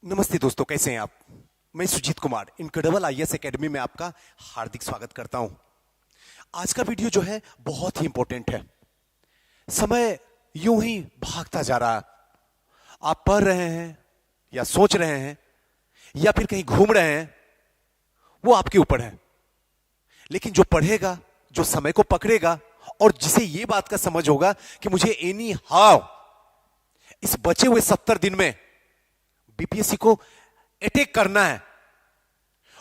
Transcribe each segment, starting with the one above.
नमस्ते दोस्तों, कैसे हैं आप। मैं Sujeet Kumar incredible IAS academy में आपका हार्दिक स्वागत करता हूं। आज का वीडियो जो है बहुत ही इंपॉर्टेंट है। समय यूं ही भागता जा रहा है। आप पढ़ रहे हैं या सोच रहे हैं या फिर कहीं घूम रहे हैं, वो आपके ऊपर है। लेकिन जो पढ़ेगा, जो समय को पकड़ेगा और जिसे ये बात का समझ होगा कि मुझे एनी हाउ इस बचे हुए 70 दिन में बीपीएससी को अटैक करना है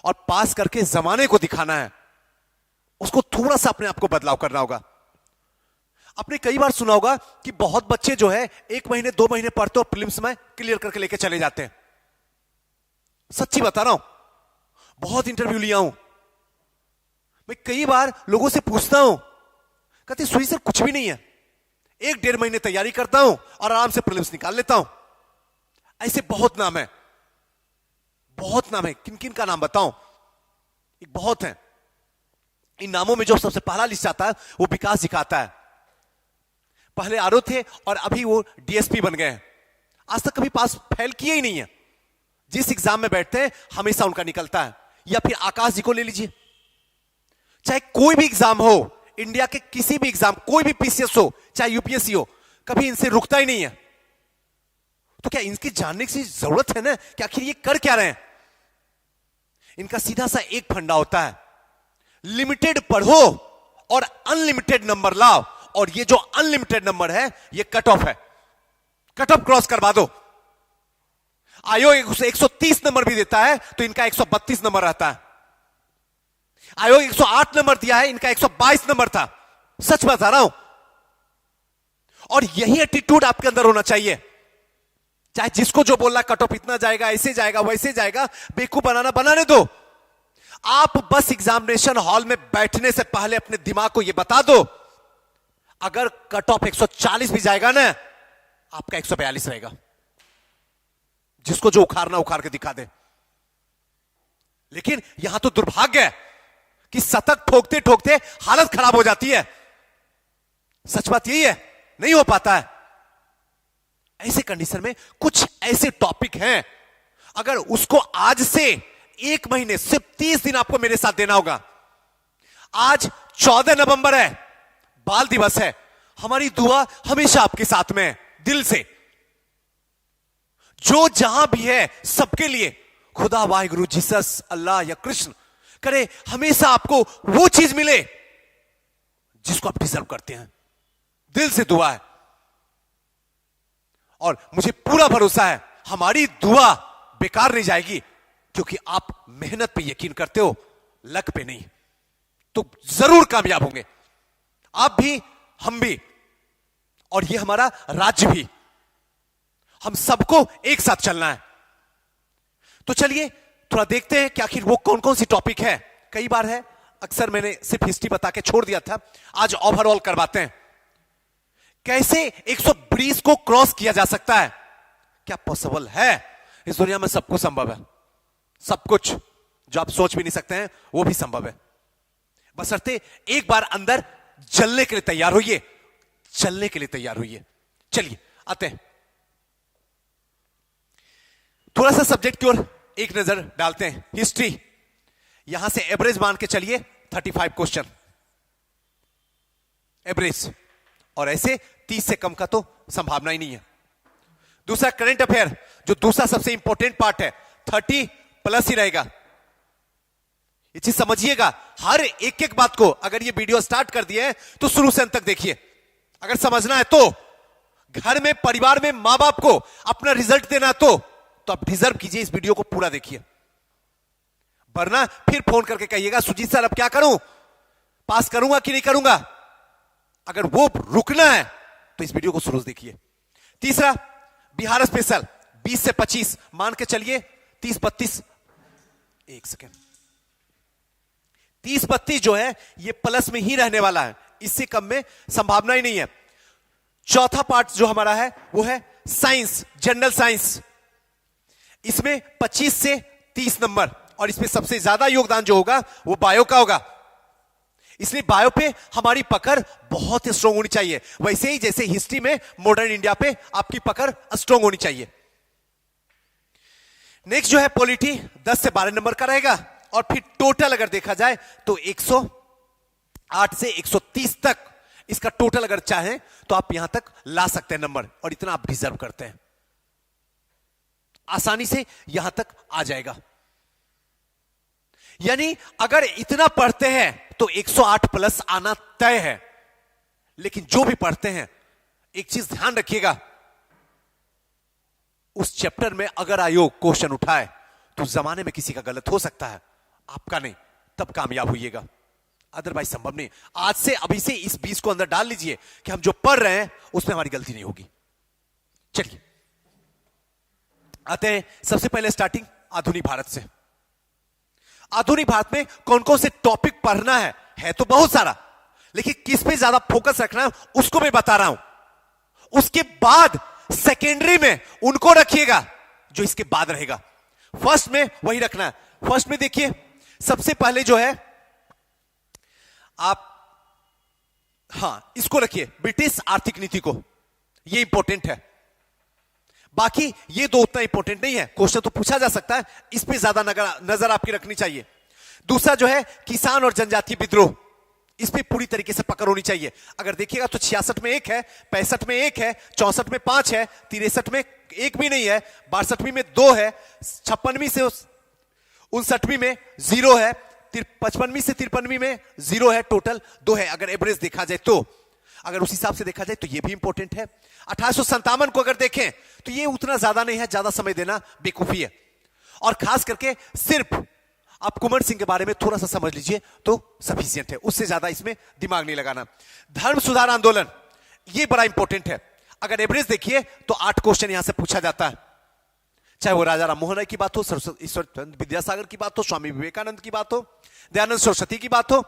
और पास करके जमाने को दिखाना है, उसको थोड़ा सा अपने आप को बदलाव करना होगा। आपने कई बार सुना होगा कि बहुत बच्चे जो है 1 महीने 2 महीने पढ़ते और प्रीलिम्स में क्लियर करके लेके चले जाते हैं। सच्ची बता रहा हूं, बहुत इंटरव्यू लिया हूं मैं। कई बार लोगों से पूछता हूं, कहते सुई सर कुछ भी नहीं है, 1-1.5 महीने तैयारी करता हूं और आराम से प्रीलिम्स निकाल लेता हूं। ऐसे बहुत नाम है, बहुत नाम है। किन किन का नाम बताऊं? एक बहुत है। इन नामों में जो सबसे पहला लिस्ट आता है वो विकास दिखाता है। पहले आरओ थे और अभी वो डीएसपी बन गए हैं। आज तक कभी पास फेल किए ही नहीं है। जिस एग्जाम में बैठते हैं हमेशा उनका निकलता है। या फिर आकाश जी को ले लीजिए, चाहे कोई भी एग्जाम हो, इंडिया के किसी भी एग्जाम, कोई भी पीसीएस हो चाहे यूपीएससी हो, कभी इनसे रुकता ही नहीं है। तो क्या इनकी जानने की जरूरत है ना कि आखिर ये कर क्या रहे हैं? इनका सीधा सा एक फंडा होता है, लिमिटेड पढ़ो और अनलिमिटेड नंबर लाओ। और ये जो अनलिमिटेड नंबर है ये कट ऑफ है। कट ऑफ क्रॉस करवा दो। आयोग 130 नंबर भी देता है तो इनका 132 नंबर रहता है। आयोग 108 नंबर दिया है, इनका 122 नंबर था। सच बता रहा हूं। और यही एटीट्यूड आपके अंदर होना चाहिए। चाहे जिसको जो बोलना कट ऑफ इतना जाएगा, ऐसे जाएगा, वैसे जाएगा, बेवकूफ बनाने दो। आप बस एग्जामिनेशन हॉल में बैठने से पहले अपने दिमाग को यह बता दो, अगर कट ऑफ 140 भी जाएगा ना, आपका 142 रहेगा। जिसको जो उखाड़ना उखाड़ के दिखा दे। लेकिन यहां तो दुर्भाग्य है कि शतक ठोकते ठोकते हालत खराब हो जाती है। सच बात यही है, नहीं हो पाता है। ऐसे कंडीशन में कुछ ऐसे टॉपिक हैं, अगर उसको आज से 1 महीने सिर्फ 30 दिन आपको मेरे साथ देना होगा। आज 14 नवंबर है, बाल दिवस है। हमारी दुआ हमेशा आपके साथ में है, दिल से। जो जहां भी है सबके लिए खुदा, वाहिगुरु, जीसस, अल्लाह या कृष्ण करे हमेशा आपको वो चीज मिले जिसको आप डिजर्व करते हैं। दिल से दुआ है और मुझे पूरा भरोसा है हमारी दुआ बेकार नहीं जाएगी, क्योंकि आप मेहनत पे यकीन करते हो, लक पे नहीं। तो जरूर कामयाब होंगे, आप भी, हम भी, और ये हमारा राज्य भी। हम सबको एक साथ चलना है। तो चलिए थोड़ा देखते हैं कि आखिर वो कौन कौन सी टॉपिक है। कई बार है, अक्सर मैंने सिर्फ हिस्ट्री बता के छोड़ दिया था, आज ओवरऑल करवाते हैं। कैसे 120 को क्रॉस किया जा सकता है? क्या पॉसिबल है? इस दुनिया में सब कुछ संभव है। सब कुछ जो आप सोच भी नहीं सकते हैं वो भी संभव है, बशर्ते एक बार अंदर जलने के लिए तैयार होइए, चलने के लिए तैयार होइए। चलिए आते हैं, थोड़ा सा सब्जेक्ट की ओर एक नजर डालते हैं। हिस्ट्री, यहां से एवरेज मान के चलिए 35 क्वेश्चन एवरेज, और ऐसे 30 से कम का तो संभावना ही नहीं है। दूसरा करंट अफेयर, जो दूसरा सबसे इंपॉर्टेंट पार्ट है, 30 प्लस ही रहेगा। ये चीज समझिएगा, हर एक एक बात को, अगर ये वीडियो स्टार्ट कर दिए तो शुरू से अंत तक देखिए। अगर समझना है तो, घर में परिवार में मां बाप को अपना रिजल्ट देना तो आप डिजर्व कीजिए, इस वीडियो को पूरा देखिए। वरना फिर फोन करके कहिएगा सुजीत सर अब क्या करूं, पास करूंगा कि नहीं करूंगा। अगर वो रुकना है तो इस वीडियो को शुरू से देखिए। तीसरा बिहार स्पेशल, 20 से 25 मान के चलिए, 30-32, एक सेकेंड, 30-32 जो है ये प्लस में ही रहने वाला है, इससे कम में संभावना ही नहीं है। चौथा पार्ट जो हमारा है वो है साइंस, जनरल साइंस। इसमें 25 से 30 नंबर, और इसमें सबसे ज्यादा योगदान जो होगा वो बायो का होगा। इसलिए बायो पे हमारी पकड़ बहुत स्ट्रांग होनी चाहिए, वैसे ही जैसे हिस्ट्री में मॉडर्न इंडिया पे आपकी पकड़ स्ट्रांग होनी चाहिए। नेक्स्ट जो है पॉलिटी 10 से 12 नंबर का रहेगा, और फिर टोटल अगर देखा जाए तो 108 से 130 तक इसका टोटल अगर चाहें तो आप यहां तक ला सकते हैं नंबर, और इतना आप डिजर्व करते हैं, आसानी से यहां तक आ जाएगा। यानी अगर इतना पढ़ते हैं तो 108 प्लस आना तय है। लेकिन जो भी पढ़ते हैं एक चीज ध्यान रखिएगा, उस चैप्टर में अगर आयोग क्वेश्चन उठाए तो जमाने में किसी का गलत हो सकता है, आपका नहीं, तब कामयाब होइएगा, अदरवाइज संभव नहीं। आज से अभी से इस 20 को अंदर डाल लीजिए कि हम जो पढ़ रहे हैं उसमें हमारी गलती नहीं होगी। चलिए आते हैं सबसे पहले स्टार्टिंग आधुनिक भारत से। आधुनिक भारत में कौन कौन से टॉपिक पढ़ना है तो बहुत सारा, लेकिन किस पे ज्यादा फोकस रखना है उसको मैं बता रहा हूं। उसके बाद सेकेंडरी में उनको रखिएगा जो इसके बाद रहेगा, फर्स्ट में वही रखना है। फर्स्ट में देखिए सबसे पहले जो है आप, हां इसको रखिए, ब्रिटिश आर्थिक नीति को, ये इंपॉर्टेंट है। बाकी ये दो उतना इंपॉर्टेंट नहीं है, क्वेश्चन तो पूछा जा सकता है, इस पे ज्यादा नजर आपकी रखनी चाहिए। दूसरा जो है किसान और जनजातीय विद्रोह, इस पे पूरी तरीके से पकड़ होनी चाहिए। अगर देखिएगा तो 66 में 1 है, 65 में 1 है, 64 में 5 है, 63 में 1 भी नहीं है, 62वीं में 2 है, 56वीं से 59वीं में 0 है, 55वीं से 53वीं में 0 है, टोटल 2 है। अगर एवरेज देखा जाए तो, अगर उस हिसाब से देखा जाए तो ये भी इंपॉर्टेंट है। 1857 को अगर देखें तो ये उतना ज्यादा नहीं है, ज्यादा समय देना बेवकूफी है। और खास करके सिर्फ आप कुंवर सिंह के बारे में थोड़ा सा समझ लीजिए तो सफिशिएंट है, उससे ज्यादा इसमें दिमाग नहीं लगाना। धर्म सुधार आंदोलन, ये बड़ा इंपॉर्टेंट है। अगर एवरेज देखिए तो 8 क्वेश्चन यहां से पूछा जाता है, चाहे वो राजा राम मोहन राय की बात हो, ईश्वर विद्यासागर की बात हो, स्वामी विवेकानंद की बात हो, दयानंद सरस्वती की बात हो,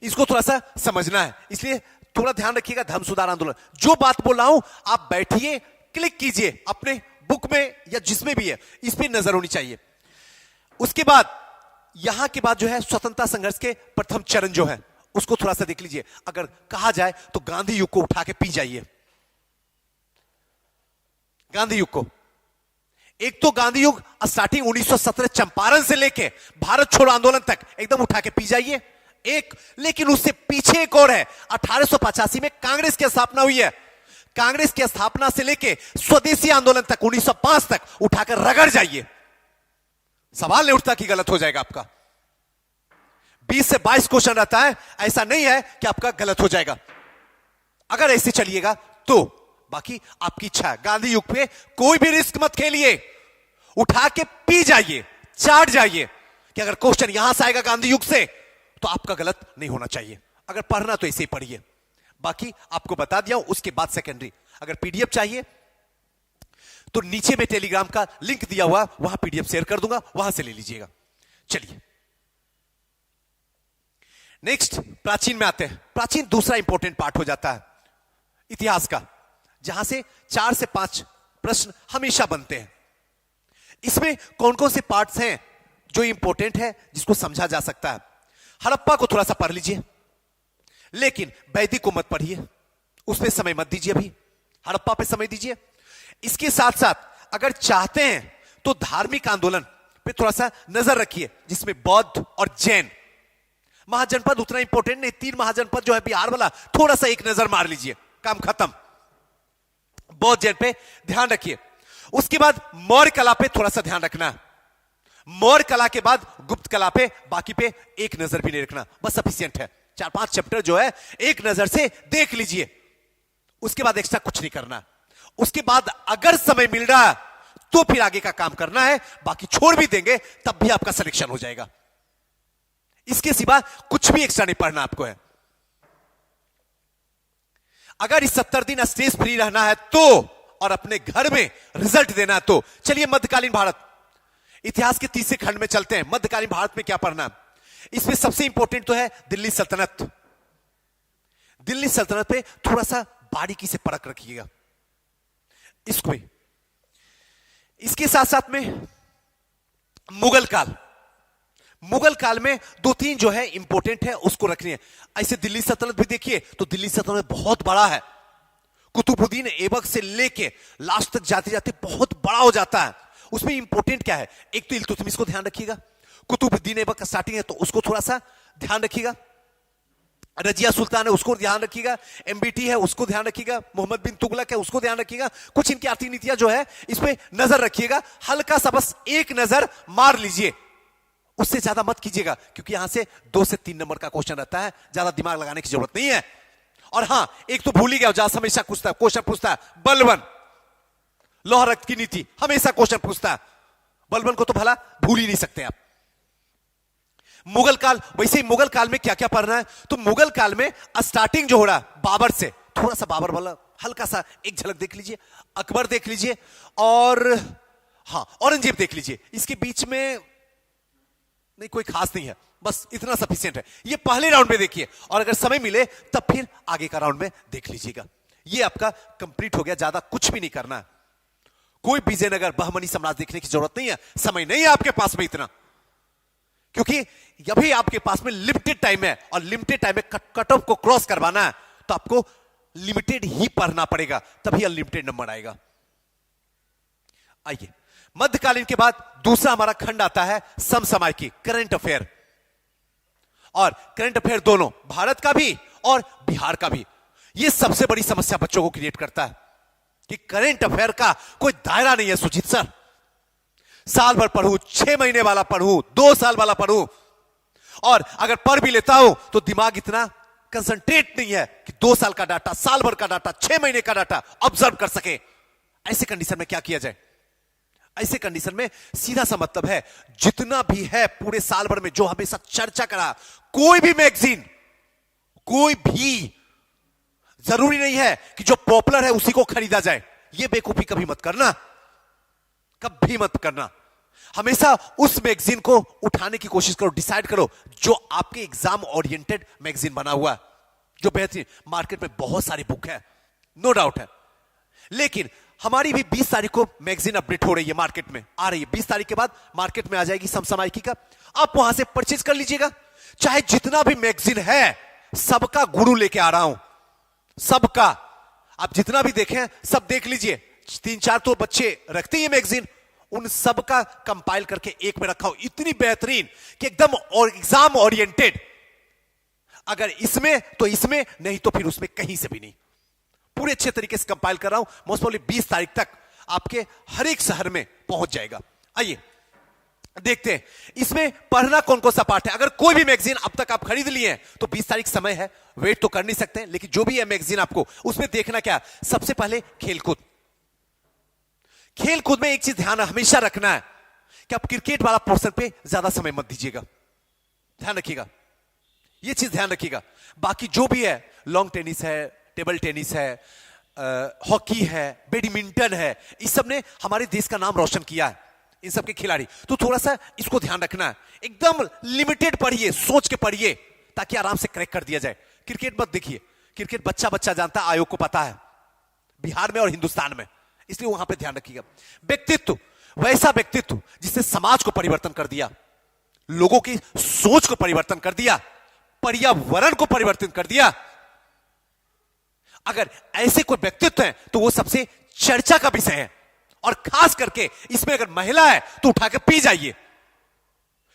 इसको थोड़ा सा समझना है। इसलिए थोड़ा ध्यान रखिएगा। धर्म सुधार आंदोलन, जो बात बोल रहा हूं आप बैठिए, क्लिक कीजिए अपने बुक में या जिसमें भी है, इस पर नजर होनी चाहिए। उसके बाद यहां के बाद जो है स्वतंत्रता संघर्ष के प्रथम चरण जो है उसको थोड़ा सा देख लीजिए। अगर कहा जाए तो गांधी युग को उठा के पी जाइए। गांधी युग को, एक तो गांधी युग स्टार्टिंग 1917 चंपारण से लेके भारत छोड़ो आंदोलन तक एकदम उठा के पी जाइए एक। लेकिन उससे पीछे एक और है, 1885 में कांग्रेस की स्थापना हुई है। कांग्रेस की स्थापना से लेके स्वदेशी आंदोलन तक 1905 तक उठाकर रगड़ जाइए, सवाल नहीं उठता कि गलत हो जाएगा आपका। 20 से 22 क्वेश्चन रहता है, ऐसा नहीं है कि आपका गलत हो जाएगा अगर ऐसे चलिएगा तो। बाकी आपकी इच्छा है। गांधी युग पे कोई भी रिस्क मत खेलिए, उठा के पी जाइए, चाट जाइए कि अगर क्वेश्चन यहां से आएगा गांधी युग से तो आपका गलत नहीं होना चाहिए। अगर पढ़ना तो ऐसे ही पढ़िए। बाकी आपको बता दिया हूं। उसके बाद सेकेंडरी, अगर पीडीएफ चाहिए तो नीचे में टेलीग्राम का लिंक दिया हुआ, वहां पीडीएफ शेयर कर दूंगा, वहां से ले लीजिएगा। चलिए नेक्स्ट प्राचीन में आते हैं। प्राचीन दूसरा इंपॉर्टेंट पार्ट हो जाता है इतिहास का, जहां से 4 से 5 प्रश्न हमेशा बनते हैं। इसमें कौन कौन से पार्ट्स हैं जो इंपॉर्टेंट है, जिसको समझा जा सकता है। हड़प्पा को थोड़ा सा पढ़ लीजिए, लेकिन वैदिक को मत पढ़िए, उस पर समय मत दीजिए, अभी हड़प्पा पे समय दीजिए। इसके साथ साथ अगर चाहते हैं तो धार्मिक आंदोलन पे थोड़ा सा नजर रखिए, जिसमें बौद्ध और जैन। महाजनपद उतना इंपॉर्टेंट नहीं, 3 महाजनपद जो है बिहार वाला, थोड़ा सा एक नजर मार लीजिए, काम खत्म। बौद्ध जैन पे ध्यान रखिए। उसके बाद मौर्य कला पे थोड़ा सा ध्यान रखना है। मौर्य कला के बाद गुप्त कला पे, बाकी पे एक नजर भी नहीं रखना, बस सफिशिएंट है। 4-5 चैप्टर जो है एक नजर से देख लीजिए, उसके बाद एक्स्ट्रा कुछ नहीं करना। उसके बाद अगर समय मिल रहा है तो फिर आगे का काम करना है, बाकी छोड़ भी देंगे तब भी आपका सिलेक्शन हो जाएगा। इसके सिवा कुछ भी एक्स्ट्रा नहीं पढ़ना आपको है। अगर इस 70 दिन स्ट्रेस फ्री रहना है तो, और अपने घर में रिजल्ट देना है तो। चलिए मध्यकालीन भारत, इतिहास के तीसरे खंड में चलते हैं। मध्यकालीन भारत में क्या पढ़ना, इसमें सबसे इंपॉर्टेंट तो है दिल्ली सल्तनत। दिल्ली सल्तनत पे थोड़ा सा बारीकी से परख रखिएगा इसको। इसके साथ साथ में मुगल काल, मुगल काल में 2-3 जो है इंपॉर्टेंट है, उसको रखनी है। ऐसे दिल्ली सल्तनत भी देखिए तो दिल्ली सल्तनत बहुत बड़ा है, कुतुबुद्दीन ऐबक से लेके लास्ट तक जाते जाते बहुत बड़ा हो जाता है। उसमें इंपॉर्टेंट क्या है? एक तो इल्तुतमिश को ध्यान रखिएगा, कुतुबुद्दीन ऐबक का स्टार्टिंग है तो उसको थोड़ा सा ध्यान रखिएगा, रजिया सुल्तान है उसको ध्यान रखिएगा, एमबीटी है उसको ध्यान रखिएगा, मोहम्मद बिन तुगलक है उसको ध्यान रखिएगा, कुछ इनकी आर्थिक नीतियां जो है इसमें नजर रखिएगा, हल्का सा बस एक नजर मार लीजिए, उससे ज्यादा मत कीजिएगा क्योंकि यहां से 2 से 3 नंबर का क्वेश्चन रहता है, ज्यादा दिमाग लगाने की जरूरत नहीं है। और हां, एक तो भूल ही गया, जहां हमेशा क्वेश्चन पूछता है बलबन, लौह रक्त की नीति हमेशा क्वेश्चन पूछता है, बलबन को तो भला भूल ही नहीं सकते आप। मुगल काल, वैसे ही मुगल काल में क्या क्या पढ़ना है, तो मुगल काल में स्टार्टिंग जो हो रहा है बाबर से, थोड़ा सा बाबर वाला हल्का सा एक झलक देख लीजिए, अकबर देख लीजिए, और हां औरंगजेब देख लीजिए, इसके बीच में नहीं कोई खास नहीं है, बस इतना सफिशिएंट है। ये पहले राउंड में देखिए और अगर समय मिले तब फिर आगे का राउंड में देख लीजिएगा। ये आपका कंप्लीट हो गया, ज्यादा कुछ भी नहीं करना है। कोई विजयनगर बहमनी साम्राज्य देखने की जरूरत नहीं है, समय नहीं है आपके पास में इतना, क्योंकि अभी आपके पास में लिमिटेड टाइम है और लिमिटेड टाइम में कट ऑफ को क्रॉस करवाना है तो आपको लिमिटेड ही पढ़ना पड़ेगा, तभी अनलिमिटेड नंबर आएगा। आइए, मध्यकालीन के बाद दूसरा हमारा खंड आता है समसामयिकी, करंट अफेयर। और करंट अफेयर दोनों भारत का भी और बिहार का भी। यह सबसे बड़ी समस्या बच्चों को क्रिएट करता है कि करंट अफेयर का कोई दायरा नहीं है सुजीत सर, साल भर पढ़ूं, 6 महीने वाला पढ़ूं, 2 साल वाला पढ़ूं, और अगर पढ़ भी लेता हूं तो दिमाग इतना कंसंट्रेट नहीं है कि 2 साल का डाटा, साल भर का डाटा, 6 महीने का डाटा ऑब्जर्व कर सके। ऐसे कंडीशन में क्या किया जाए? ऐसे कंडीशन में सीधा सा मतलब है, जितना भी है पूरे साल भर में जो हमेशा चर्चा करा, कोई भी मैगजीन, कोई भी, जरूरी नहीं है कि जो पॉपुलर है उसी को खरीदा जाए, यह बेवकूफी कभी मत करना, कभी मत करना। हमेशा उस मैगजीन को उठाने की कोशिश करो, डिसाइड करो जो आपके एग्जाम ओरिएंटेड मैगजीन बना हुआ है, जो बेहतरीन। मार्केट में बहुत सारी बुक है, नो डाउट है, लेकिन हमारी भी 20 तारीख को मैगजीन अपडेट हो रही है, मार्केट में आ रही है, 20 तारीख के बाद मार्केट में आ जाएगी समसामयिकी का, आप वहां से परचेज कर लीजिएगा। चाहे जितना भी मैगजीन है सबका गुरु लेके आ रहा हूं, सबका, आप जितना भी देखें सब देख लीजिए, 3-4 तो बच्चे रखते ही मैगजीन, उन सबका कंपाइल करके एक में रखा हो, इतनी बेहतरीन कि एकदम और एग्जाम ओरिएंटेड, अगर इसमें तो इसमें, नहीं तो फिर उसमें कहीं से भी नहीं, पूरे अच्छे तरीके से कंपाइल कर रहा हूं। मोस्ट प्रॉब्ली 20 तारीख तक आपके हर एक शहर में पहुंच जाएगा। आइए देखते हैं इसमें पढ़ना कौन कौन सा पार्ट है। अगर कोई भी मैगजीन अब तक आप खरीद लिए हैं तो 20 तारीख समय है, वेट तो कर नहीं सकते हैं, लेकिन जो भी है मैगजीन आपको उसमें देखना क्या, सबसे पहले खेलकूद। खेलकूद में एक चीज ध्यान हमेशा रखना है कि आप क्रिकेट वाला पोर्शन पे ज्यादा समय मत दीजिएगा, ध्यान रखिएगा, ये चीज ध्यान रखिएगा। बाकी जो भी है, लॉन्ग टेनिस है, टेबल टेनिस है, हॉकी है, बैडमिंटन है, इस सब ने हमारे देश का नाम रोशन किया है, इन सब के खिलाड़ी, तो थोड़ा सा इसको ध्यान रखना है। एकदम लिमिटेड पढ़िए, सोच के पढ़िए ताकि आराम से क्रैक कर दिया जाए। क्रिकेट मत देखिए, क्रिकेट बच्चा बच्चा जानता है, आयोग को पता है, बिहार में और हिंदुस्तान में, इसलिए वहां पे ध्यान रखिएगा। व्यक्तित्व, वैसा व्यक्तित्व जिसने समाज को परिवर्तन कर दिया, लोगों की सोच को परिवर्तन कर दिया, पर्यावरण को परिवर्तन कर दिया, अगर ऐसे कोई व्यक्तित्व है तो वो सबसे चर्चा का विषय है। और खास करके इसमें अगर महिला है तो उठा के पी जाइए,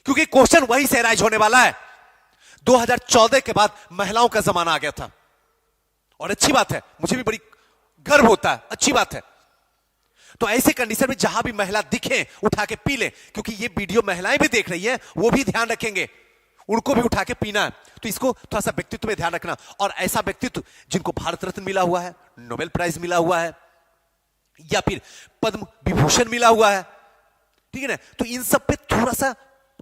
क्योंकि क्वेश्चन वही से राइज होने वाला है। 2014 के बाद महिलाओं का जमाना आ गया था, और अच्छी बात है, मुझे भी बड़ी गर्व होता है, अच्छी बात है। तो ऐसे कंडीशन में जहां भी महिला दिखे उठा के पी ले, क्योंकि ये वीडियो महिलाएं भी देख रही हैं, वो भी ध्यान रखेंगे, उनको भी उठा के पीना है। तो इसको थोड़ा सा व्यक्तित्व में ध्यान रखना, और ऐसा व्यक्तित्व जिनको भारत रत्न मिला हुआ है, नोबेल प्राइज मिला हुआ है, या फिर पद्म विभूषण मिला हुआ है, ठीक है ना, तो इन सब पे थोड़ा सा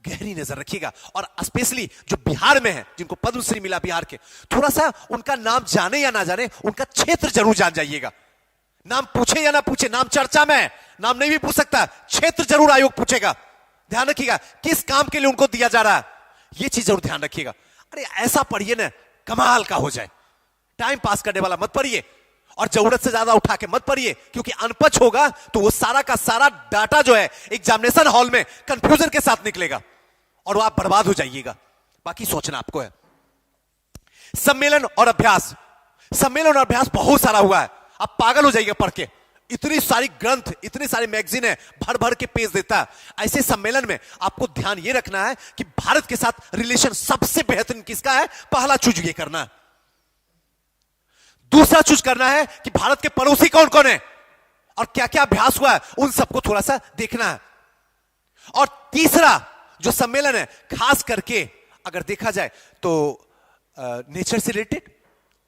गहरी नजर रखिएगा। और स्पेशली जो बिहार में है, जिनको पद्मश्री मिला बिहार के, थोड़ा सा उनका नाम जाने या ना जाने, उनका क्षेत्र जरूर जान जाइएगा। नाम पूछे या ना पूछे, नाम चर्चा में है, नाम नहीं भी पूछ सकता, क्षेत्र जरूर आयोग पूछेगा। ध्यान रखिएगा किस काम के लिए उनको दिया जा रहा है, यह चीज जरूर ध्यान रखिएगा। अरे ऐसा पढ़िए ना कमाल का हो जाए, टाइम पास करने वाला मत पढ़िए, और जरूरत से ज्यादा उठा के मत पढ़िए, क्योंकि अनपढ़ होगा तो वो सारा का सारा डाटा जो है एग्जामिनेशन हॉल में कंफ्यूजन के साथ निकलेगा और वो आप बर्बाद हो जाइएगा। बाकी सोचना आपको है। सम्मेलन और अभ्यास, सम्मेलन और अभ्यास बहुत सारा हुआ है, आप पागल हो जाइएगा पढ़ के, इतनी सारी ग्रंथ, इतनी सारी मैगजीन है, भर भर के पेज देता है। ऐसे सम्मेलन में आपको ध्यान यह रखना है कि भारत के साथ रिलेशन सबसे बेहतरीन किसका है, पहला चूज ये करना है। दूसरा चूज करना है कि भारत के पड़ोसी कौन कौन है और क्या क्या अभ्यास हुआ है, उन सबको थोड़ा सा देखना है। और तीसरा जो सम्मेलन है, खास करके अगर देखा जाए तो नेचर से रिलेटेड,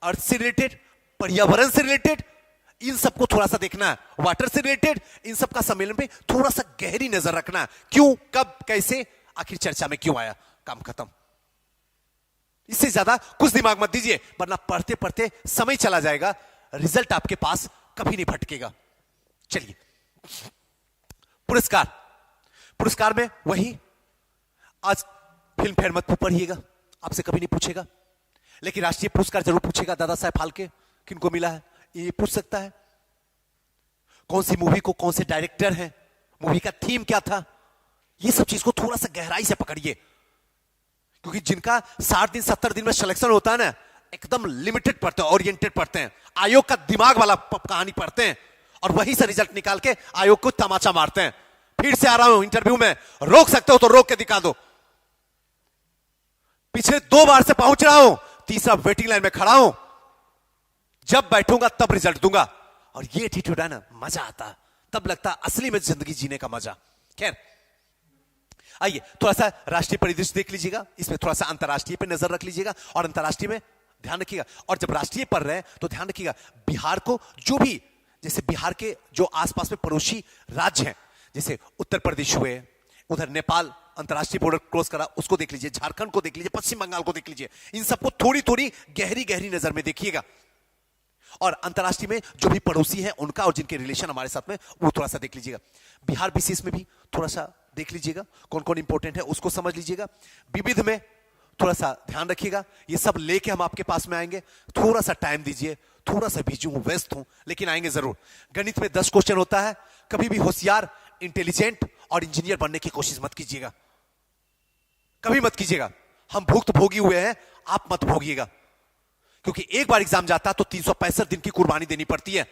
अर्थ से रिलेटेड, पर्यावरण से रिलेटेड, इन सबको थोड़ा सा देखना है। वाटर से रिलेटेड, इन सब का सम्मेलन पे थोड़ा सा गहरी नजर रखना है। क्यों, कब, कैसे, आखिर चर्चा में क्यों आया, काम खत्म। इससे ज्यादा कुछ दिमाग मत दीजिए, वरना पढ़ते पढ़ते समय चला जाएगा, रिजल्ट आपके पास कभी नहीं भटकेगा। चलिए, पुरस्कार। पुरस्कार में वही, आज फिल्म फेयर मत पढ़िएगा, आपसे कभी नहीं पूछेगा, लेकिन राष्ट्रीय पुरस्कार जरूर पूछेगा। दादा साहब फाल्के किनको मिला है, ये पूछ सकता है। कौन सी मूवी को कौन से डायरेक्टर हैं, मूवी का थीम क्या था, ये सब चीज को थोड़ा सा गहराई से पकड़िए। क्योंकि जिनका 60 दिन 70 दिन में सिलेक्शन होता है ना, एकदम लिमिटेड पढ़ते हैं, ओरिएंटेड पढ़ते हैं, आयोग का दिमाग वाला कहानी पढ़ते हैं, और वहीं से रिजल्ट निकाल के आयोग को तमाचा मारते हैं। फिर से आ रहा हूं इंटरव्यू में, रोक सकते हो तो रोक के दिखा दो। पिछले 2 बार से पहुंच रहा हूं, तीसरा वेटिंग लाइन में खड़ा हूं, जब बैठूंगा तब रिजल्ट दूंगा। और ये एटीट्यूड है ना, मजा आता, तब लगता असली में जिंदगी जीने का मजा। खैर, आइए थोड़ा सा राष्ट्रीय परिदृश्य देख लीजिएगा, इसमें थोड़ा सा अंतरराष्ट्रीय पे नजर रख लीजिएगा, और अंतरराष्ट्रीय में ध्यान रखिएगा। और जब राष्ट्रीय पढ़ रहे हैं तो ध्यान रखिएगा, बिहार को जो भी, जैसे बिहार के जो आसपास में पड़ोसी राज्य हैं, जैसे उत्तर प्रदेश हुए, उधर नेपाल अंतरराष्ट्रीय बॉर्डर क्रॉस करा, उसको देख लीजिए, झारखंड को देख लीजिए, पश्चिम बंगाल को देख लीजिए, इन सबको थोड़ी थोड़ी गहरी गहरी नजर में देखिएगा। और अंतरराष्ट्रीय में जो भी पड़ोसी हैं उनका और जिनके रिलेशन हमारे साथ में, वो थोड़ा सा देख लीजिएगा। बिहार विशेष में भी थोड़ा सा देख लीजिएगा, कौन कौन इंपॉर्टेंट है उसको समझ लीजिएगा। विविध में थोड़ा सा ध्यान रखिएगा, ये सब लेके हम आपके पास में आएंगे, थोड़ा सा टाइम दीजिए, थोड़ा सा बिजी हूं, व्यस्त हूं, लेकिन आएंगे जरूर। गणित में 10 क्वेश्चन होता है, कभी भी होशियार, इंटेलिजेंट और इंजीनियर बनने की कोशिश मत कीजिएगा, कभी मत कीजिएगा। हम भुक्त भोगी हुए हैं, आप मत भोगिएगा, क्योंकि एक बार एग्जाम जाता तो 365 दिन की कुर्बानी देनी पड़ती है।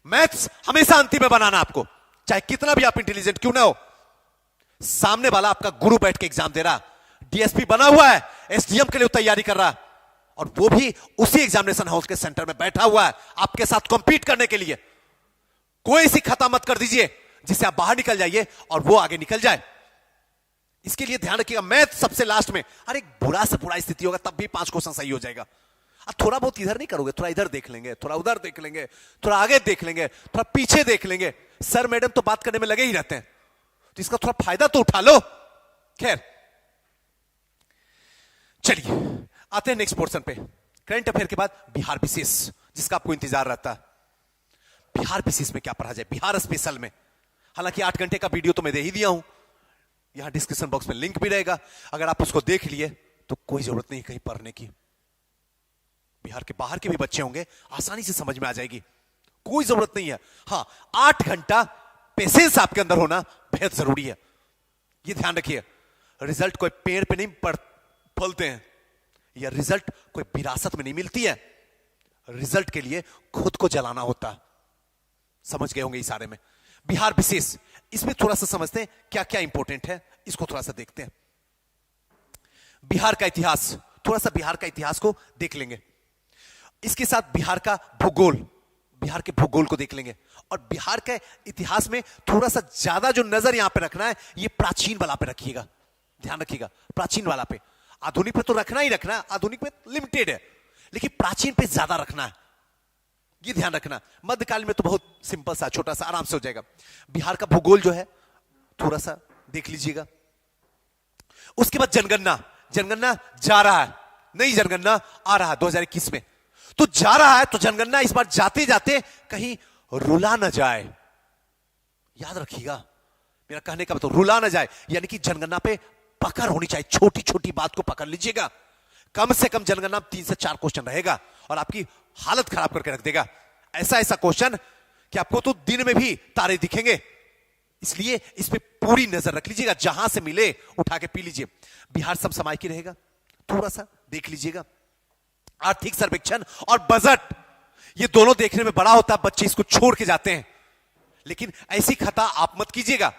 मैथ्स हमेशा अंतिम में बनाना आपको, चाहे कितना भी आप इंटेलिजेंट क्यों ना हो। सामने वाला आपका गुरु बैठ के एग्जाम दे रहा, डीएसपी बना हुआ है, एसडीएम के लिए तैयारी कर रहा, और वो भी उसी एग्जामिनेशन हाउस के सेंटर में बैठा हुआ है आपके साथ कॉम्पीट करने के लिए। कोई सी खता मत कर दीजिए जिससे आप बाहर निकल जाइए और वो आगे निकल जाए। इसके लिए ध्यान रखिएगा, मैथ सबसे लास्ट में, अरे बुरा से बुरा स्थिति होगा तब भी 5 क्वेश्चन सही हो जाएगा। थोड़ा बहुत इधर नहीं करोगे, थोड़ा इधर देख लेंगे, थोड़ा उधर देख लेंगे, थोड़ा आगे देख लेंगे, थोड़ा पीछे देख लेंगे, सर मैडम तो बात करने में लगे ही रहते हैं, तो इसका थोड़ा फायदा तो उठा लो। खैर, चलिए आते हैं नेक्स्ट पोर्शन पे। करंट अफेयर के बाद बिहार विशेष, जिसका आपको इंतजार रहता है। बिहार विशेष में क्या पढ़ा जाए, बिहार स्पेशल में। हालांकि 8 घंटे का वीडियो तो मैं दे ही दिया हूं, यहां डिस्क्रिप्शन बॉक्स में लिंक भी रहेगा, अगर आप उसको देख लिए तो कोई जरूरत नहीं कहीं पढ़ने की। बिहार के बाहर के भी बच्चे होंगे, आसानी से समझ में आ जाएगी, कोई जरूरत नहीं है। हां, 8 घंटा पेशेंस आपके अंदर होना बेहद जरूरी है, ये ध्यान रखिए। रिजल्ट कोई पेड़ पे नहीं फलते हैं, या रिजल्ट कोई विरासत में नहीं मिलती है, रिजल्ट के लिए खुद को जलाना होता है। समझ गए होंगे इशारे में। बिहार विशेष, इसमें थोड़ा सा समझते हैं क्या क्या इंपॉर्टेंट है, इसको थोड़ा सा देखते हैं। बिहार का इतिहास, थोड़ा सा बिहार का इतिहास को देख लेंगे, इसके साथ बिहार का भूगोल, बिहार के भूगोल को देख लेंगे, और बिहार के इतिहास में थोड़ा सा ज्यादा जो नजर यहां पे रखना है, ये प्राचीन वाला पे रखिएगा, ध्यान रखिएगा, प्राचीन वाला पे। आधुनिक पे तो रखना ही रखना है, आधुनिक में लिमिटेड है, लेकिन प्राचीन पे ज्यादा रखना है, ये ध्यान रखना। मध्यकाल में तो बहुत सिंपल सा, छोटा सा, आराम से हो जाएगा। बिहार का भूगोल जो है थोड़ा सा देख लीजिएगा। उसके बाद जनगणना, जनगणना जा रहा है, नई जनगणना आ रहा है 2021 में, तो जा रहा है, तो जनगणना इस बार जाते जाते कहीं रुला ना जाए, याद रखिएगा मेरा कहने का मतलब, रुला ना जाए, यानी कि जनगणना पे पकड़ होनी चाहिए, छोटी छोटी बात को पकड़ लीजिएगा। कम से कम जनगणना 3 से 4 क्वेश्चन रहेगा और आपकी हालत खराब करके रख देगा। ऐसा ऐसा क्वेश्चन कि आपको तो दिन में भी तारे दिखेंगे, इसलिए इस पे पूरी नजर रख लीजिएगा, जहां से मिले उठा के पी लीजिए। बिहार समसामयिकी रहेगा, थोड़ा सा देख लीजिएगा। आर्थिक सर्वेक्षण और बजट, ये दोनों देखने में बड़ा होता है, बच्चे इसको छोड़ के जाते हैं, लेकिन ऐसी खता आप मत कीजिएगा।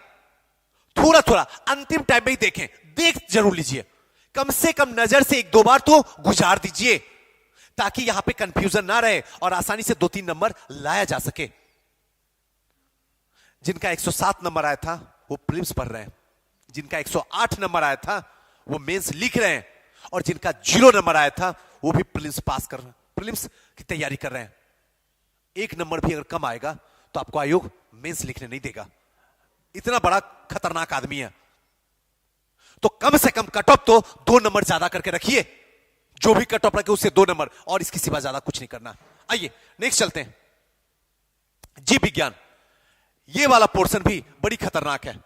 थोड़ा थोड़ा अंतिम टाइम में ही देखें, देख जरूर लीजिए, कम से कम नजर से एक दो बार तो गुजार दीजिए, ताकि यहां पे कंफ्यूजन ना रहे और आसानी से 2-3 नंबर लाया जा सके। जिनका 107 नंबर आया था वो प्रीलिम्स पढ़ रहे हैं, जिनका 108 नंबर आया था वो मेंस लिख रहे हैं, और जिनका 0 नंबर आया था वो भी प्रीलिम्स पास कर रहे हैं, प्रीलिम्स की तैयारी कर रहे हैं। एक नंबर भी अगर कम आएगा तो आपको आयोग मेंस लिखने नहीं देगा। इतना बड़ा खतरनाक आदमी है। तो कम से कम कट ऑफ तो 2 नंबर ज्यादा करके रखिए, जो भी कट ऑफ रखे उससे 2 नंबर, और इसके सिवा ज्यादा कुछ नहीं करना। आइए नेक्स्ट चलते हैं। जीव विज्ञान, ये वाला पोर्शन भी बड़ी खतरनाक है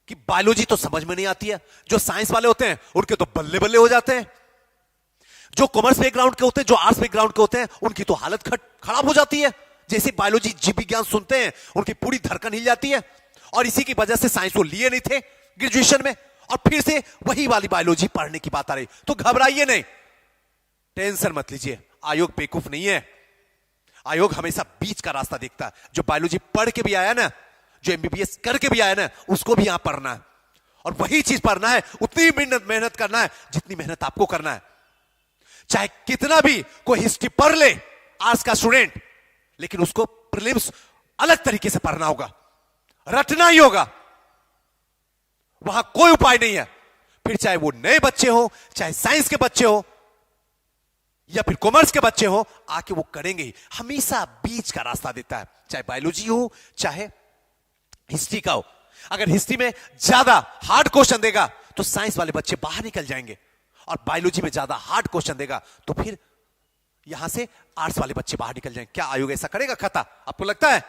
कि बायोलॉजी तो समझ में नहीं आती है। जो साइंस वाले होते हैं उनके तो बल्ले बल्ले हो जाते हैं, जो कॉमर्स बैकग्राउंड के होते हैं, जो आर्ट्स बैकग्राउंड के होते हैं, उनकी तो हालत खराब हो जाती है। जैसे बायोलॉजी जीव विज्ञान सुनते हैं उनकी पूरी धड़कन हिल जाती है, और इसी की वजह से साइंस वो लिए नहीं थे ग्रेजुएशन में, और फिर से वही वाली बायोलॉजी पढ़ने की बात आ रही। तो घबराइए नहीं, टेंशन मत लीजिए, आयोग बेवकूफ नहीं है। आयोग हमेशा बीच का रास्ता देखता है। जो बायोलॉजी पढ़ के भी आया ना, जो एमबीबीएस करके भी आया ना, उसको भी यहां पढ़ना है, और वही चीज पढ़ना है, उतनी मेहनत करना है जितनी मेहनत आपको करना है। चाहे कितना भी कोई हिस्ट्री पढ़ ले आर्ट्स का स्टूडेंट, लेकिन उसको प्रीलिम्स अलग तरीके से पढ़ना होगा, रटना ही होगा, वहां कोई उपाय नहीं है। फिर चाहे वो नए बच्चे हो, चाहे साइंस के बच्चे हो, या फिर कॉमर्स के बच्चे हो, आके वो करेंगे ही। हमेशा बीच का रास्ता देता है, चाहे बायोलॉजी हो चाहे हिस्ट्री का हो। अगर हिस्ट्री में ज्यादा हार्ड क्वेश्चन देगा तो साइंस वाले बच्चे बाहर निकल जाएंगे, और बायोलॉजी में ज्यादा हार्ड क्वेश्चन देगा तो फिर यहां से आर्ट्स वाले बच्चे बाहर निकल जाएंगे। क्या आयोग ऐसा करेगा खता? आपको लगता है?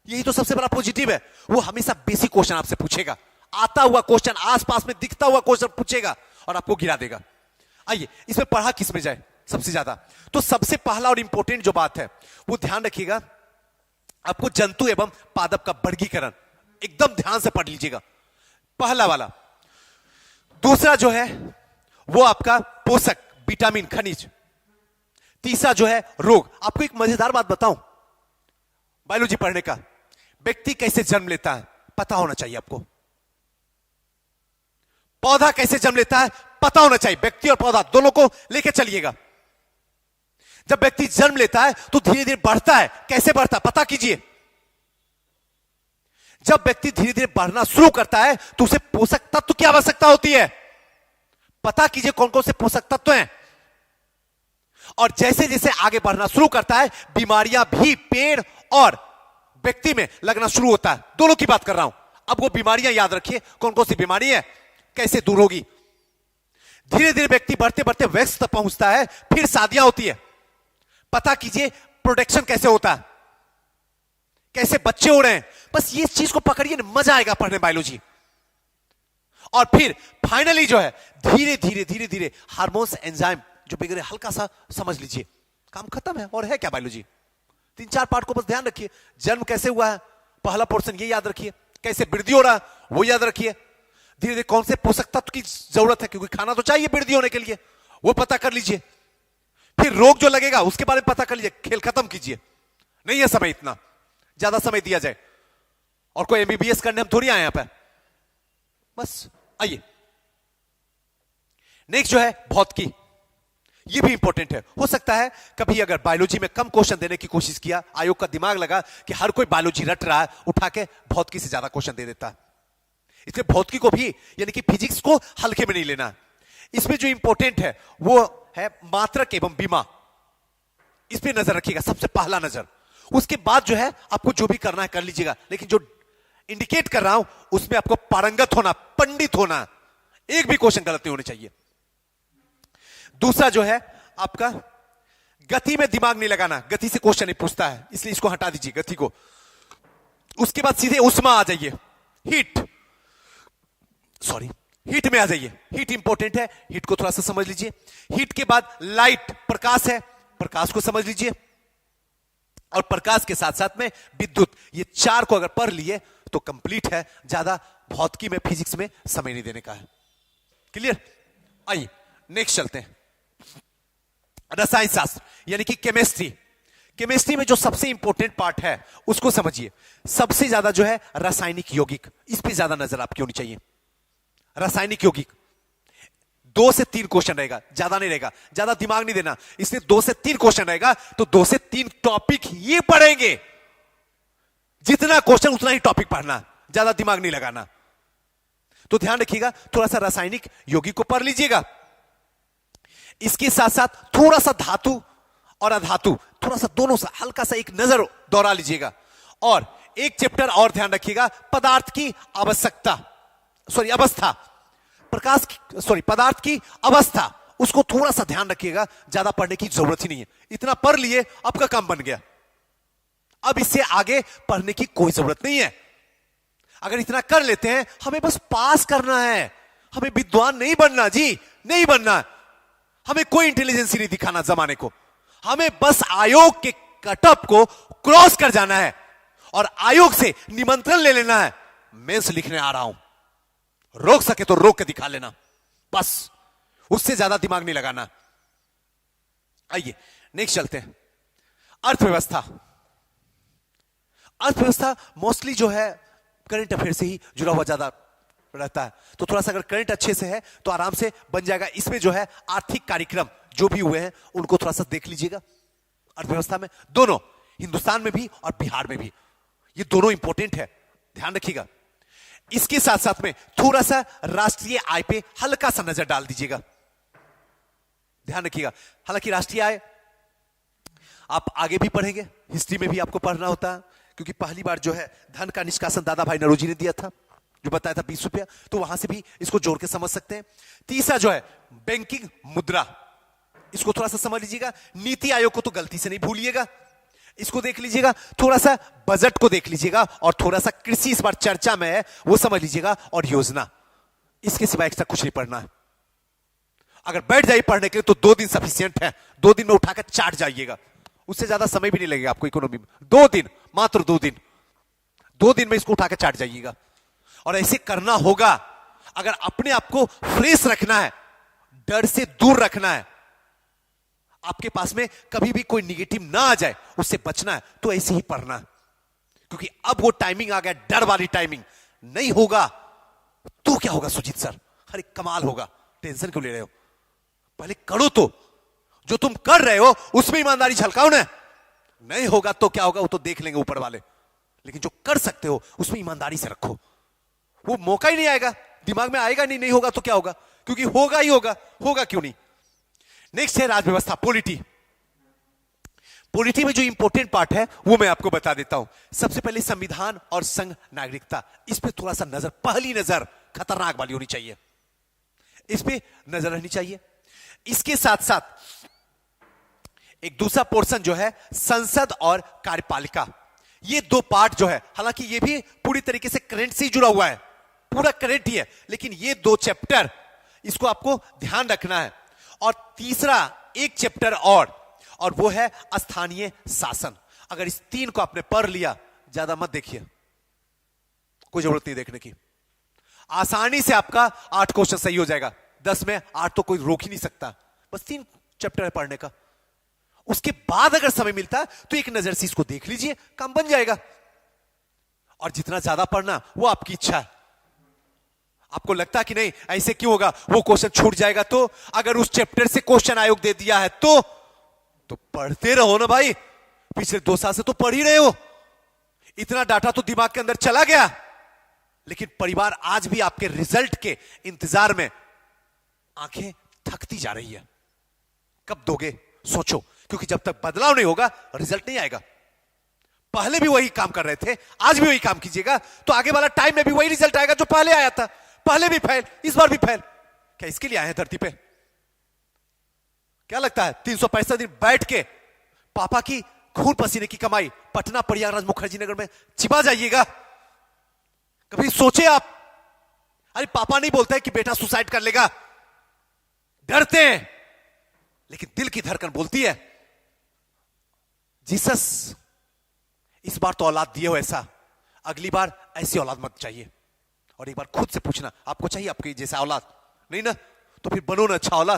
यही तो सबसे बड़ा पॉजिटिव है, वो हमेशा बेसिक क्वेश्चन आपसे पूछेगा, आता हुआ क्वेश्चन, आसपास में दिखता हुआ क्वेश्चन पूछेगा और आपको गिरा देगा। आइए इसमें पढ़ा किस में जाए सबसे ज्यादा? तो सबसे पहला और इंपॉर्टेंट जो बात है वो ध्यान रखिएगा, आपको जंतु एवं पादप का वर्गीकरण एकदम ध्यान से पढ़ लीजिएगा, पहला वाला। दूसरा जो है वो आपका पोषक, विटामिन, खनिज। तीसरा जो है रोग। आपको एक मजेदार बात बताऊं बायोलॉजी पढ़ने का, व्यक्ति कैसे जन्म लेता है पता होना चाहिए आपको, पौधा कैसे जन्म लेता है पता होना चाहिए। व्यक्ति और पौधा दोनों को लेकर चलिएगा। जब व्यक्ति जन्म लेता है तो धीरे धीरे बढ़ता है, कैसे बढ़ता है पता कीजिए। जब व्यक्ति धीरे धीरे बढ़ना शुरू करता है तो उसे पोषक तत्व की आवश्यकता होती है, पता कीजिए कौन कौन से पोषक तत्व हैं। और जैसे जैसे आगे बढ़ना शुरू करता है, बीमारियां भी पेड़ और व्यक्ति में लगना शुरू होता है, दोनों की बात कर रहा हूं। अब वो बीमारियां याद रखिए, कौन कौन सी बीमारी है, कैसे दूर होगी। धीरे धीरे व्यक्ति बढ़ते बढ़ते वयस्क तक पहुंचता है, फिर शादियां होती है, पता कीजिए प्रोडक्शन कैसे होता है, कैसे बच्चे हो रहे हैं। बस ये चीज को पकड़िए, मजा आएगा पढ़ने बायोलॉजी। और फिर फाइनली जो है धीरे धीरे धीरे धीरे हार्मोन्स, एंजाइम जो बिगड़े, हल्का सा समझ लीजिए, काम खत्म है। और है क्या बायोलॉजी? 3-4 पार्ट को बस ध्यान रखिए। जन्म कैसे हुआ है पहला पोर्शन ये याद रखिए, कैसे वृद्धि हो रहा है वो याद रखिए, धीरे धीरे कौन से पोषक तत्व की जरूरत है, क्योंकि खाना तो चाहिए वृद्धि होने के लिए, वो पता कर लीजिए। फिर रोग जो लगेगा उसके बारे में पता कर लीजिए, खेल खत्म कीजिए। नहीं है समय, इतना ज्यादा समय दिया जाए, और कोई एमबीबीएस करने हम थोड़ी आए यहां पर। बस आइए नेक्स्ट जो है भौतिकी, ये भी इंपॉर्टेंट है। हो सकता है कभी अगर बायोलॉजी में कम क्वेश्चन देने की कोशिश किया, आयोग का दिमाग लगा कि हर कोई बायोलॉजी रट रहा है, उठा के भौतिकी से ज्यादा क्वेश्चन दे देता है। इसलिए भौतिकी को भी, यानी कि फिजिक्स को हल्के में नहीं लेना। इसमें जो इंपॉर्टेंट है वो है मात्रक एवं बीमा, इस पे नजर रखिएगा, सबसे पहला नजर। उसके बाद जो है आपको जो भी करना है कर लीजिएगा, लेकिन जो इंडिकेट कर रहा हूं उसमें आपको पारंगत होना, पंडित होना, एक भी क्वेश्चन गलत नहीं होने चाहिए। दूसरा जो है आपका गति में दिमाग नहीं लगाना, गति से क्वेश्चन नहीं पूछता है, इसलिए इसको हटा दीजिए गति को। उसके बाद सीधे उष्मा आ जाइए, हीट में आ जाइए। हीट इंपॉर्टेंट है, हीट को थोड़ा सा समझ लीजिए। हीट के बाद लाइट, प्रकाश है, प्रकाश को समझ लीजिए। और प्रकाश के साथ साथ में विद्युत, ये 4 को अगर पढ़ लिए तो कंप्लीट है, ज्यादा भौतिकी में फिजिक्स में समय नहीं देने का है। क्लियर? आइए नेक्स्ट चलते हैं, रसायन शास्त्र यानी कि केमिस्ट्री। केमिस्ट्री में जो सबसे इंपॉर्टेंट पार्ट है उसको समझिए। सबसे ज्यादा जो है रासायनिक यौगिक, इस पे ज्यादा नजर आपकी होनी चाहिए। रासायनिक यौगिक 2 से 3 क्वेश्चन रहेगा, ज्यादा नहीं रहेगा, ज्यादा दिमाग नहीं देना, इसलिए 2 से 3 क्वेश्चन रहेगा, तो 2 से 3 टॉपिक ही पढ़ेंगे। जितना क्वेश्चन उतना ही टॉपिक पढ़ना, ज्यादा दिमाग नहीं लगाना। तो ध्यान रखिएगा, थोड़ा सा रासायनिक यौगिक को पढ़ लीजिएगा। इसके साथ साथ थोड़ा सा धातु और अधातु, थोड़ा सा दोनों सा हल्का सा एक नजर दौड़ा लीजिएगा। और एक चैप्टर और ध्यान रखिएगा, पदार्थ की आवश्यकता, सॉरी अवस्था, पदार्थ की अवस्था, उसको थोड़ा सा ध्यान रखिएगा। ज्यादा पढ़ने की जरूरत ही नहीं है, इतना पढ़ लिए आपका काम बन गया। अब इससे आगे पढ़ने की कोई जरूरत नहीं है। अगर इतना कर लेते हैं, हमें बस पास करना है, हमें विद्वान नहीं बनना जी, नहीं बनना। हमें कोई इंटेलिजेंस नहीं दिखाना जमाने को, हमें बस आयोग के कटअप को क्रॉस कर जाना है और आयोग से निमंत्रण ले लेना है, मेंस लिखने आ रहा हूं, रोक सके तो रोक के दिखा लेना, बस। उससे ज्यादा दिमाग नहीं लगाना। आइए नेक्स्ट चलते हैं। अर्थव्यवस्था। अर्थव्यवस्था मोस्टली जो है करंट अफेयर से ही जुड़ा हुआ ज्यादा रहता है, तो थोड़ा सा अगर करंट अच्छे से है तो आराम से बन जाएगा। इसमें जो है आर्थिक कार्यक्रम जो भी हुए हैं उनको थोड़ा सा देख लीजिएगा। अर्थव्यवस्था में दोनों, हिंदुस्तान में भी और बिहार में भी, ये दोनों इंपॉर्टेंट है, ध्यान रखिएगा। इसके साथ साथ में थोड़ा सा राष्ट्रीय आय पे हल्का सा नजर डाल दीजिएगा, ध्यान रखिएगा। हालांकि राष्ट्रीय आय आप आगे भी पढ़ेंगे, हिस्ट्री में भी आपको पढ़ना होता है, क्योंकि पहली बार जो है धन का निष्कासन दादा भाई नौरोजी ने दिया था, जो बताया था 20 रुपया, तो वहां से भी इसको जोड़ के समझ सकते हैं। तीसरा जो है बैंकिंग मुद्रा, इसको थोड़ा सा समझ लीजिएगा। नीति आयोग को तो गलती से नहीं भूलिएगा, इसको देख लीजिएगा। थोड़ा सा बजट को देख लीजिएगा और थोड़ा सा कृषि इस बार चर्चा में है वो समझ लीजिएगा, और योजना। इसके सिवा एक्स्ट्रा कुछ नहीं पढ़ना है। अगर बैठ जाइए पढ़ने के लिए तो 2 दिन सफिशिएंट है, 2 दिन में उठाकर चाट जाइएगा, उससे ज्यादा समय भी नहीं लगेगा आपको इकोनॉमी में। 2 दिन, मात्र 2 दिन, 2 दिन में इसको उठाकर चाट जाइएगा। और ऐसे करना होगा। अगर अपने आप को फ्रेश रखना है, डर से दूर रखना है, आपके पास में कभी भी कोई निगेटिव ना आ जाए, उससे बचना है, तो ऐसे ही पढ़ना है। क्योंकि अब वो टाइमिंग आ गया, डर वाली टाइमिंग। नहीं होगा तो क्या होगा सुजीत सर? अरे कमाल होगा, टेंशन क्यों ले रहे हो? पहले करो, तो जो तुम कर रहे हो उसमें ईमानदारी झलकाओ ना। नहीं होगा तो क्या होगा, वो तो देख लेंगे ऊपर वाले। लेकिन जो कर सकते हो उसमें ईमानदारी से रखो, वो मौका ही नहीं आएगा, दिमाग में आएगा नहीं। नहीं होगा तो क्या होगा, क्योंकि होगा ही होगा, होगा क्यों नहीं। नेक्स्ट है राजव्यवस्था, पॉलिटी। पॉलिटी में जो इंपॉर्टेंट पार्ट है वो मैं आपको बता देता हूं। सबसे पहले संविधान और संघ नागरिकता, इस पे थोड़ा सा नजर, पहली नजर खतरनाक वाली होनी चाहिए, इस पे नजर रहनी चाहिए। इसके साथ साथ एक दूसरा पोर्शन जो है संसद और कार्यपालिका, ये 2 पार्ट जो है, हालांकि ये भी पूरी तरीके से करंट से ही जुड़ा हुआ है, पूरा करंट ही है, लेकिन ये 2 चैप्टर इसको आपको ध्यान रखना है। और तीसरा एक चैप्टर और वो है स्थानीय शासन। अगर इस 3 को आपने पढ़ लिया, ज्यादा मत देखिए, कोई जरूरत नहीं देखने की। आसानी से आपका 8 क्वेश्चन सही हो जाएगा, 10 में 8 तो कोई रोक ही नहीं सकता। बस 3 चैप्टर है पढ़ने का। उसके बाद अगर समय मिलता तो एक नजर से इसको देख लीजिए, काम बन जाएगा। और जितना ज्यादा पढ़ना वो आपकी इच्छा है। आपको लगता है कि नहीं ऐसे क्यों होगा, वो क्वेश्चन छूट जाएगा, तो अगर उस चैप्टर से क्वेश्चन आयोग दे दिया है तो पढ़ते रहो ना भाई। पिछले 2 साल से तो पढ़ ही रहे हो, इतना डाटा तो दिमाग के अंदर चला गया। लेकिन परिवार आज भी आपके रिजल्ट के इंतजार में आंखें थकती जा रही है। कब दोगे सोचो, क्योंकि जब तक बदलाव नहीं होगा रिजल्ट नहीं आएगा। पहले भी वही काम कर रहे थे, आज भी वही काम कीजिएगा तो आगे वाला टाइम में भी वही रिजल्ट आएगा जो पहले आया था। पहले भी फेल, इस बार भी फेल। क्या इसके लिए आए हैं धरती पे? क्या लगता है 365 दिन बैठ के पापा की खून पसीने की कमाई पटना, प्रयागराज, मुखर्जी नगर में चिपा जाइएगा? कभी सोचे आप? अरे पापा नहीं बोलते कि बेटा सुसाइड कर लेगा, डरते हैं, लेकिन दिल की धड़कन बोलती है जीसस इस बार तो औलाद दिए हो ऐसा, अगली बार ऐसी औलाद मत चाहिए। और एक बार खुद से पूछना, आपको चाहिए आपकी जैसा औलाद? नहीं ना, तो फिर बनो ना अच्छा औलाद।